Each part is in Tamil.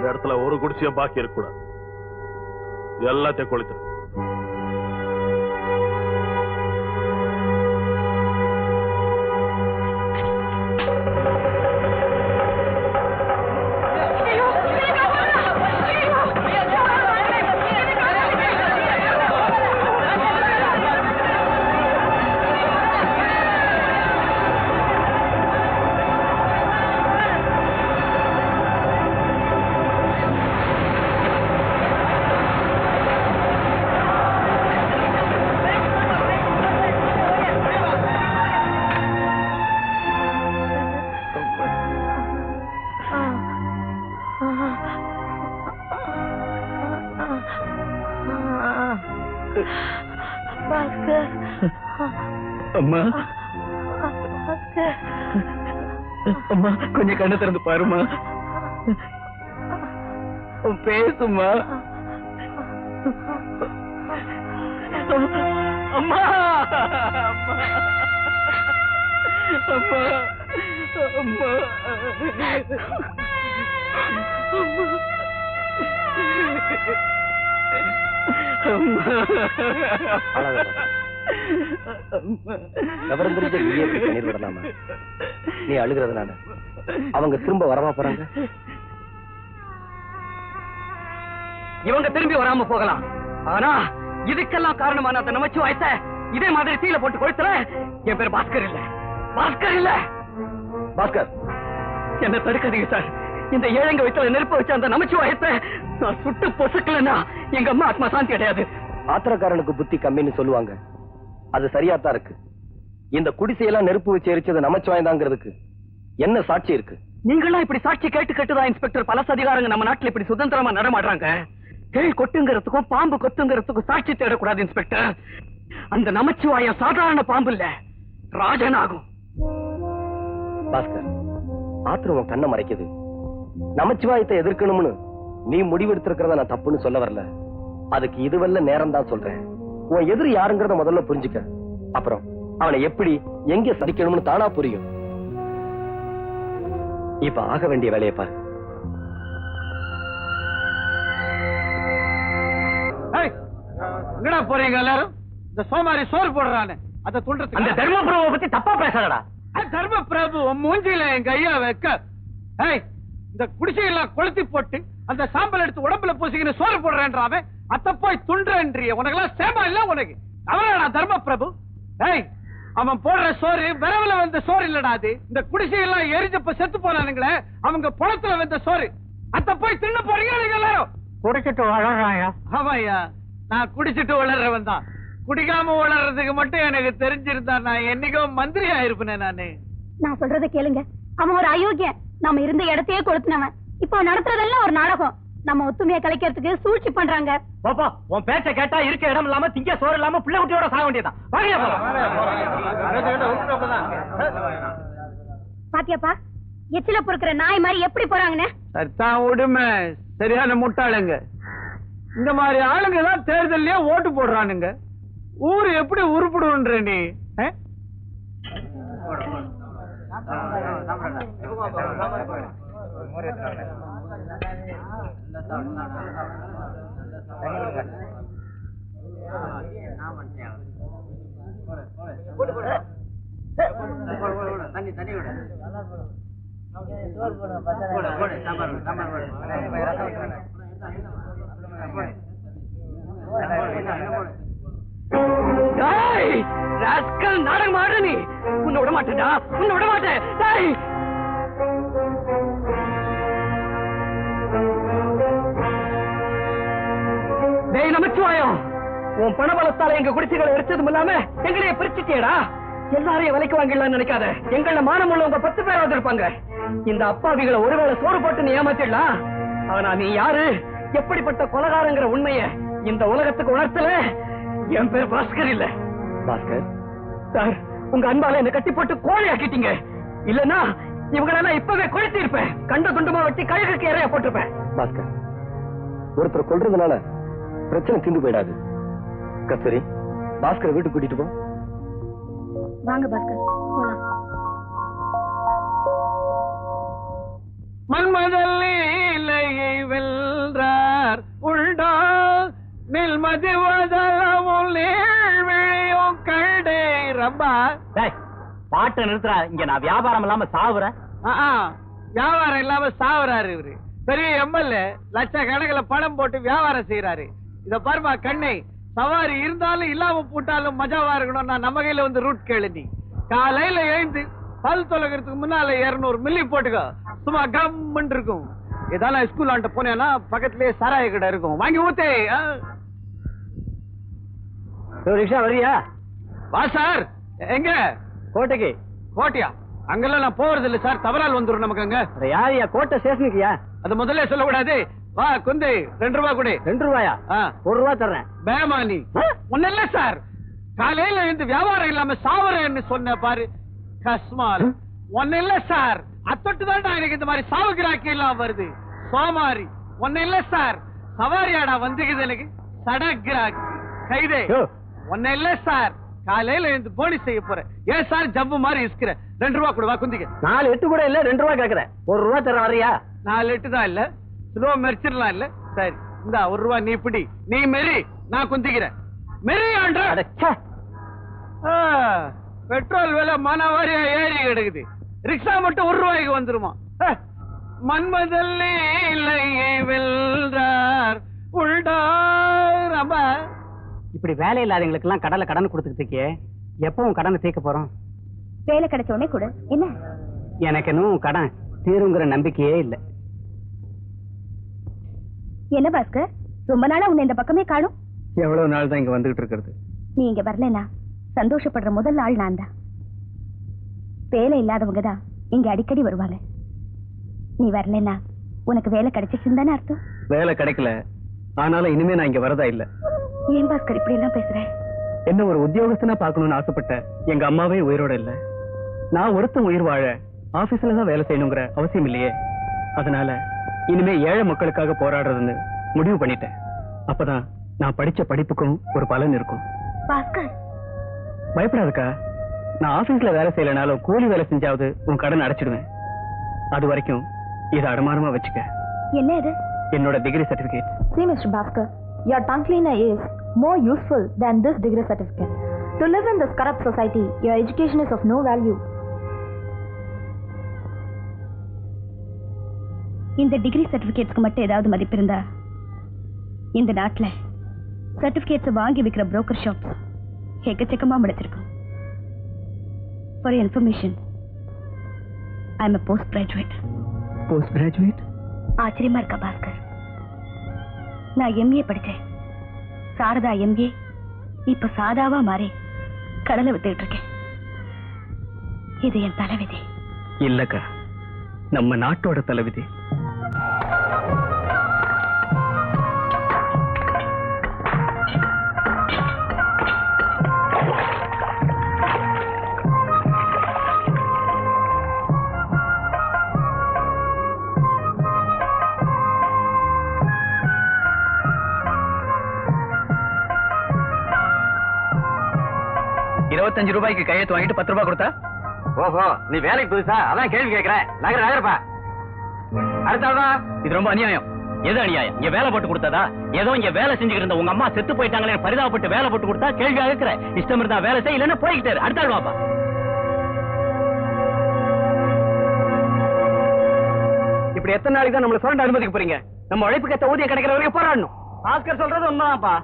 இந்த இடத்துல ஒரு குடிசையும் பாக்கி இருக்கக்கூடாது. எல்லாத்தையும் கொளுத்து. அம்மா அம்மா கொஞ்சம் கண்ணு திறந்து பாருமா. பேசுமா. அம்மா அம்மா அம்மா விவரம் தெரிஞ்ச நீயே கண்ணீர் விடலாமா? நீ அழுகிறதுனால அவங்க திரும்ப வரவா போறாங்க? இவங்க திரும்பி வராம போகலாம். ஆனா இதுக்கெல்லாம் காரணமான அந்த நமச்சிவாயத்தை இதே மாதிரி தீல போட்டு கொளுத்துற என் பேர் பாஸ்கர் இல்ல. பாஸ்கர் இல்ல. பாஸ்கர், என்ன தடுக்காதீங்க சார். இந்த ஏழைங்க வச்சு நெருப்பு வச்ச அந்த நமச்சிவாயத்தை நான் சுட்டு பொசுக்கலன்னா எங்க அம்மா ஆத்மா சாந்தி கிடையாது. ஆத்திரக்காரனுக்கு புத்தி கம்மின்னு சொல்லுவாங்க. அது சரியாத்தான் இருக்கு. இந்த குடிசையெல்லாம் நெருப்பு வச்சு எரிச்சது நமச்சிவாயந்தாங்கிறதுக்கு என்ன சாட்சி இருக்கு? நீங்களாம் இப்படி சாட்சி கேட்டு கேட்டுதான் இன்ஸ்பெக்டர் பல அதிகாரங்க நம்ம நாட்டுல இப்படி சுதந்திரமா நடமாடுறாங்க. கேள் கொட்டுங்கிறதுக்கும் பாம்பு கொத்துங்கிறதுக்கும் சாட்சி தேடக்கூடாது இன்ஸ்பெக்டர். அந்த நமச்சிவாயம் சாதாரண பாம்பு இல்ல, ராஜனாகும். பாஸ்கர், ஆத்திரம் கண்ணை மறைக்குது. நமச்சிவாயத்தை எதிர்க்கணும்னு நீ முடிவெடுத்திருக்கிறத நான் தப்புன்னு சொல்ல வரல. அதுக்கு இதுவல்ல நேரம் தான் சொல்றேன். உன் எதிரி யாருங்கிறத முதல்ல புரிஞ்சுக்க. அப்புறம் அவனை எப்படி எங்க சதிக்கணும்னு தானா புரியும். இப்ப ஆக வேண்டிய வேலையை பாரு. எங்கடா போறீங்க எல்லாரும்? இந்த சோமாரி சோறு போடுறானே அதை துண்டத்துக்கு. அந்த தர்மபிரபுவை பத்தி தப்பா பேசலடா. தர்மபிரபு மூஞ்சில எங்க ஐயா வைக்க இந்த குடிசையெல்லாம் கொளுத்தி போட்டு அந்த சாம்பல் எடுத்து உடம்புல பூசிக்கின்னு சோறு போடுறேன்றாவே அத்த போய் துன்றன்றிய. உனக்கெல்லாம் சேமா இல்ல உனக்கு? அவனா தர்மபிரபு? அவன் போடுற சோறு விரவுல வந்த சோறு இல்லடா. அது இந்த குடிசையெல்லாம் எரிஞ்சப்ப செத்து போனானுங்களே அவங்க புலத்துல வந்த சோறு. அத்த போய் தின்ன போறீங்க நீங்க எல்லாரும். குடிச்சிட்டு வளர்றாயா? ஆமாய்யா, நான் குடிச்சிட்டு வளர்றவன் தான். குடிக்காம வளர்றதுக்கு மட்டும் எனக்கு தெரிஞ்சிருந்தா நான் என்னைக்கோ மந்திரி ஆயிருப்பேன். நான் சொல்றதை கேளுங்க. அவன் ஒரு அயோக்கியன். நம்ம இருந்த இடத்தையே கொளுத்தினவன். இப்போ நடத்துறதெல்லாம் ஒரு நாடகம். நம்ம ஒத்துமையை கலைக்கிறதுக்கு சூழ்ச்சி பண்றாங்க. பாப்பா, உன் பேச்ச கேட்டா இருக்க இடம் இல்லாம திங்க சோறு இல்லாம பிள்ளை குட்டியோட சாக வேண்டியதான். பாத்தியாப்பா, எச்சில பொறுக்கிற நாய் மாதிரி எப்படி போறாங்கன்னு. சத்தான் உடுமை சரியான முட்டாளுங்க. இந்த மாதிரி ஆளுங்க தான் தேர்தலையே ஓட்டு போடுறானுங்க. ஊரு எப்படி உருப்பிடுன்ற நீ? நாடகம் ஆடுற நீ. உன்னை விட மாட்டேடா, உன்னை விட மாட்டேன். நமச்சிவாயம், உன் பணபலத்தால எங்க குடிசைகளை எரிச்சதும் இல்லாம எங்களையே பிரிச்சுட்டேடா. எல்லாரையும் விலைக்கு வாங்கிடலாம்னு நினைக்காத. எங்கள மானம் உள்ளவங்க 10 பேராவது இருப்பாங்க. இந்த அப்பாவிகளை ஒருவேளை சோறு போட்டு நீ ஏமாத்திடலாம். ஆனா நீ யாரு, எப்படிப்பட்ட கொலகாரங்கிற உண்மைய இந்த உலகத்துக்கு உணர்த்தல. என் பேர் பாஸ்கர் இல்ல. பாஸ்கர் சார், உங்க அன்பால என்ன கட்டி போட்டு கோழி ஆக்கிட்டீங்க. இல்லன்னா இவங்களெல்லாம் இப்பவே கொளுத்தி இருப்பேன். கண்ட துண்டமா வெட்டி கழுகுக்கு இறைய போட்டிருப்பேன். பாஸ்கர், ஒருத்தர் கொல்றதுனால பிரச்சனை தீர்ந்து போயிடாது. கஸ்தூரி, பாஸ்கரை வீட்டுக்கு கூட்டிட்டு போ. வாங்க பாஸ்கர், போலாம். மன்மதல்லையை மதிவதலமும் நீழ்விழியும் கண்டே ரம்பா. பாட்டை நிறுத்துறா, இங்க நான் வியாபாரம் இல்லாம சாவுறேன். வியாபாரம் இல்லாம சாவுறாரு இவரு. பெரிய எம்எல்ஏ லட்சக்கணக்கில் பணம் போட்டு வியாபாரம் செய்யறாரு. இத பாருமா கண்ணை, சவாரி இருந்தாலும் இல்லாம போட்டாலும் மஜாவா இருக்கணும். நான் நம்ம கையில வந்து ரூட் கேளு. நீ காலையில எழுந்து பல் தொலைக்கிறதுக்கு முன்னால 200 மில்லி போட்டுக்கோ, சும்மா கம்முன்னு இருக்கும். ஏதாவது ஸ்கூல் ஆண்ட போனேன்னா பக்கத்திலேயே சாராய கடை இருக்கும், வாங்கி ஊத்தே. ரிக்ஷா வரியா? வா சார். எங்க? கோட்டைக்கு. கோட்டையா? அங்கெல்லாம் நான் போறது இல்ல சார், தவறால் வந்துடும் நமக்கு. அங்க யாரியா? கோட்டை ஸ்டேஷனுக்குயா? அது முதல்ல சொல்லக்கூடாது. வா குந்து, 2 ரூபா கொடு. 2 ரூபாயா? 1 ரூபா தர்றேன். பேமானி ஒன்னும் இல்ல சார், காலையில இருந்து வியாபாரம் இல்லாம சாவரேன்னு சொன்ன பாரு கஸ்மால். ஒன்னும் இல்ல சார், அத்தொட்டு தான் எனக்கு இந்த மாதிரி சாவு கிராக்கி எல்லாம் வருது. சோமாரி ஒன்னும் இல்ல சார், சவாரியாடா வந்துக்குது எனக்கு சடகிராக்கி கைதே. ஒன்னும் இல்ல சார், காலையில இருந்து போனி செய்ய போறேன். ஏன் சார் ஜம்பு மாதிரி இருக்கிற? 2 ரூபா கொடுவா குந்திக்க. 4 8 கூட இல்ல, 2 ரூபா கேக்குறேன். 1 ரூபா தர வரியா? 4 8 தான் இல்ல, ஸ்லோ மெரிச்சிடலாம் இல்ல. சரி இந்த 1 ரூபா நீ பிடி, நீ மெரி, நான் குந்திக்கிறேன். மெரி ஆண்ட. பெட்ரோல் விலை மனவாரியா ஏறி கிடக்குது, ரிக்ஷா மட்டும் 1 ரூபாய்க்கு வந்துருமா? மன்மதல்லே இல்லையே வெல்றார் உள்டார். அம்மா இப்படி வேலை இல்லாதவங்களுக்கு எல்லாம் கடலை கடன் கொடுத்துட்டு இருக்கே, எப்பவும் கடனை தீர்க்க போறோம்? வேலை கிடைச்ச உடனே கூட என்ன? எனக்கு இன்னும் கடன் தீருங்கிற நம்பிக்கையே இல்ல. என்ன பாஸ்கர், ரொம்ப நாளா உன்னை இந்த பக்கமே காணும். எவ்வளவு நாள் தான் இங்க வந்துகிட்டு இருக்கிறது? நீ இங்க வரலனா சந்தோஷப்படுற முதல் ஆள் நான் தான். வேலை இல்லாதவங்க தான் இங்க அடிக்கடி வருவாங்க. நீ வரலனா உனக்கு வேலை கிடைச்சிச்சுன்னு தானே அர்த்தம். வேலை கிடைக்கல, ஆனாலும் இனிமே நான் இங்க வரதா இல்ல. ஏன் பாஸ்கர் இப்படி எல்லாம் பேசுற? என்ன ஒரு உத்தியோகஸ்தனா பார்க்கணும்னு ஆசைப்பட்ட எங்க அம்மாவே உயிரோட இல்ல. நான் ஒருத்தன் உயிர் வாழ ஆபீஸ்ல தான் வேலை செய்யணுங்கிற அவசியம் இல்லையே. அதனால இனிமே ஏழை மக்களுக்காக போராடுறதுன்னு முடிவு பண்ணிட்டேன். அப்பதான் நான் படிச்ச படிப்புக்கும் ஒரு பலன் இருக்கும். பாஸ்கர் பயப்படாதுக்கா, நான் ஆபீஸ்ல வேலை செய்யலனாலும் கூலி வேலை செஞ்சாவது உன் கடன் அடைச்சிடுவேன். அது வரைக்கும் இதை அடமானமா வச்சுக்க. என்ன இது? என்னோட degree certificate. See, Mr. Bhaskar, your tongue cleaner is more useful than this degree certificate. To live in this corrupt society, your education is of no value. இந்த டிகிரி சர்டிபிகேட்ஸ்க்கு மட்டும் ஏதாவது மதிப்பு இருந்தா இந்த நாட்டுல சர்டிபிகேட்ஸ் வாங்கி விற்கிற புரோக்கர் ஷாப்ஸ் எக்கச்சக்கமா முடிச்சிருக்கும். For your information, I am a post graduate. Post graduate? ஆச்சரியமா இருக்கா பாஸ்கர்? நான் எம்ஏ படிச்சேன். சாரதா எம்ஏ இப்ப சாதாவா மாறி கடலை வித்துட்டு இருக்கேன். இது என் தலைவிதி. இல்லக்கா, நம்ம நாட்டோட தலைவிதி. ₹25 கையெழுத்து வாங்கிட்டு 10 ரூபாய் கொடுத்தா? ஓஹோ, நீ வேலைக்கு புதுசா, அதான் கேள்வி கேட்கிறேன். நகரப்பா. அடுத்ததான் இது ரொம்ப அநியாயம். எது அநியாயம்? இங்க வேலை போட்டு கொடுத்ததா? ஏதோ இங்க வேலை செஞ்சுக்கிட்டு இருந்த உங்க அம்மா செத்து போயிட்டாங்களே பரிதாபப்பட்டு வேலை போட்டு கொடுத்தா கேள்வியா இருக்கிற? இஷ்டம் இருந்தா வேலை செய்ய, இல்லன்னா போய்கிட்டாரு. அடுத்த ஆள் வாப்பா. இப்படி எத்தனை நாளைக்கு தான் நம்மள சுரண்ட அனுமதிக்க போறீங்க? நம்ம உழைப்புக்கு ஏத்த ஊதியம் கிடைக்கிற வரைக்கும் போராடணும். ஆஸ்கர் சொல்றது உண்மைதான்ப்பா.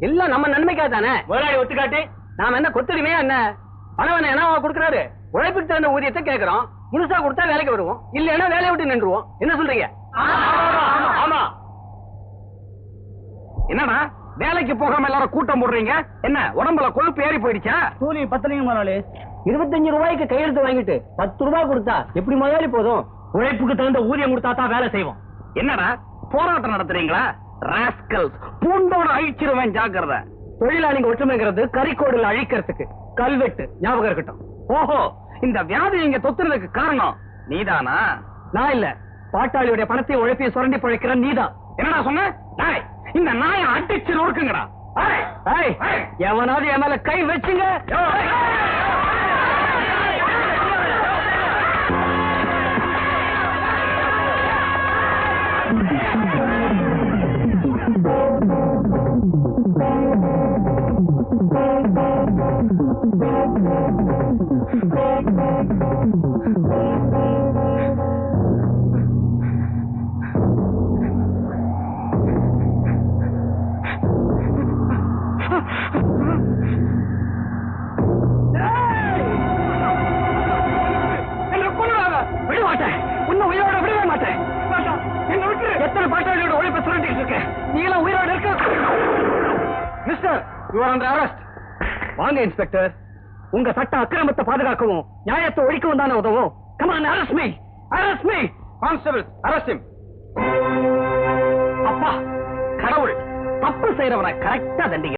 எல்லாம் நம்ம நன்மைக்காக தானே. முதலாளி ஒத்துக்காட்டி நாம என்ன கொத்துரிமையா என்ன? பணவன என்ன கொடுக்கறாரு? உழைப்புக்கு தகுந்த ஊதியத்தை கேட்கிறோம். முழுசா கொடுத்தா வேலைக்கு வருவோம், இல்லன்னா வேலையை விட்டு நின்றுவோம். என்ன சொல்றீங்க? ஆமா. என்னடா வேலைக்கு போகாம எல்லாரும் கூட்டம் போடுறீங்க? என்ன உடம்புல கொழுப்பு ஏறி போயிடுச்சா? கூலி பத்தலைங்க முதலாளி. 25 ரூபாய்க்கு கையெழுத்து வாங்கிட்டு 10 ரூபாய் கொடுத்தா எப்படி முதலாளி போதும்? உழைப்புக்கு தகுந்த ஊதியம் கொடுத்தா தான் வேலை செய்வோம். என்னடா போராட்டம் நடத்துறீங்களா? ராஸ்கல்ஸ், பூண்டோட அழிச்சிருவேன், ஜாக்கிரதை. தொழிலாளிங்க ஒற்றுமைங்கிறது கரிக்கோடுல அழிக்கிறதுக்கு. கல்வெட்டு ஞாபகம் இருக்கட்டும். ஓஹோ, இந்த வியாதி இங்க தொத்துறதுக்கு காரணம் நீதானா? நான் இல்ல, பாட்டாளியுடைய பணத்தை உழைப்பையும் சுரண்டி பழைக்கிற நீதான். என்னடா சொன்ன? இந்த நாயை அடிச்சு நொறுக்குங்கடா. எவனாவது என் மேல கை வச்சுங்க. விட மாட்டேன், உன்னை உயிரோட விடவே மாட்டேன். என்ன விட்டு எத்தனை பாட்டாளியோட உழைப்பை சுரண்டிட்டு இருக்க, நீ எல்லாம் உயிரோட இருக்க. Mister, you are under arrest. வாங்க இன்ஸ்பெக்டர், உங்க சட்ட அக்கிரமத்தை பாதுகாக்கவும் நியாயத்தை ஒழிக்கவும் தானே உதவும். Come on, arrest me, arrest me. Constables, arrest him. அப்பா கடவுள், தப்பு செய்யறவனை கரெக்டா தண்டிங்க.